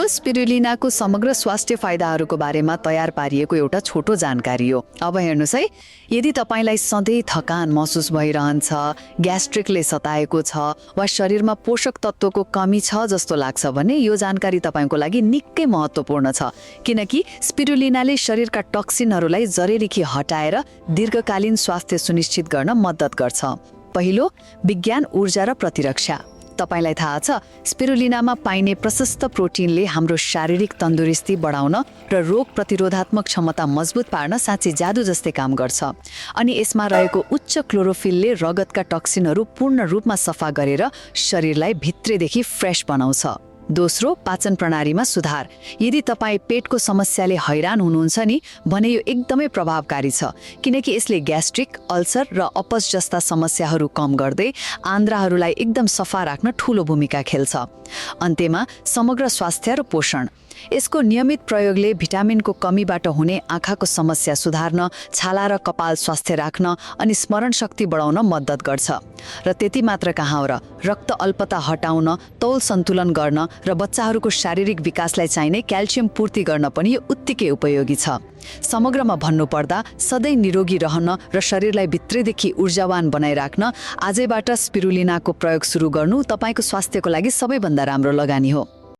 यो स्पिरुलिनाको समग्र स्वास्थ्य फाइदाहरूको बारेमा तयार पारिएको एउटा छोटो जानकारी हो। अब हेर्नुहोस् है, यदि तपाईँलाई सधैँ थकान महसुस भइरहन्छ, ग्यास्ट्रिकले सताएको छ वा शरीरमा पोषक तत्त्वको कमी छ जस्तो लाग्छ भने यो जानकारी तपाईँको लागि निकै महत्त्वपूर्ण छ, किनकि स्पिरुलिनाले शरीरका टक्सिनहरूलाई जरेदेखि हटाएर दीर्घकालीन स्वास्थ्य सुनिश्चित गर्न मद्दत गर्छ। पहिलो, विज्ञान, ऊर्जा र प्रतिरक्षा। तपाईलाई थाहा छ, स्पिरुलिनामा पाइने प्रशस्त प्रोटिनले हाम्रो शारीरिक तन्दुरुस्ती बढाउन र रोग प्रतिरोधात्मक क्षमता मजबुत पार्न साँच्चै जादु जस्तै काम गर्छ। अनि यसमा रहेको उच्च क्लोरोफिलले रगतका टक्सिनहरू पूर्ण रूपमा सफा गरेर शरीरलाई भित्रैदेखि फ्रेश बनाउँछ। दोस्रो, पाचन प्रणालीमा सुधार। यदि तपाईँ पेटको समस्याले हैरान हुनुहुन्छ नि भने यो एकदमै प्रभावकारी छ, किनकि यसले ग्यास्ट्रिक, अल्सर र अपच जस्ता समस्याहरू कम गर्दै आन्द्राहरूलाई एकदम सफा राख्न ठूलो भूमिका खेल्छ। अन्त्यमा, समग्र स्वास्थ्य र पोषण। यसको नियमित प्रयोगले भिटामिनको कमीबाट हुने आँखाको समस्या सुधार्न, छाला र कपाल स्वास्थ्य राख्न अनि स्मरण शक्ति बढाउन मद्दत गर्छ। र त्यति मात्र कहाँ हो र, रक्त अल्पता हटाउन, तौल सन्तुलन गर्न र बच्चाहरूको शारीरिक विकासलाई चाहिने क्याल्सियम पूर्ति गर्न पनि यो उत्तिकै उपयोगी छ। समग्रमा भन्नुपर्दा सधैँ निरोगी रहन र शरीरलाई भित्रैदेखि ऊर्जावान बनाइराख्न आजैबाट स्पिरुलिनाको प्रयोग सुरु गर्नु तपाईँको स्वास्थ्यको लागि सबैभन्दा राम्रो लगानी हो।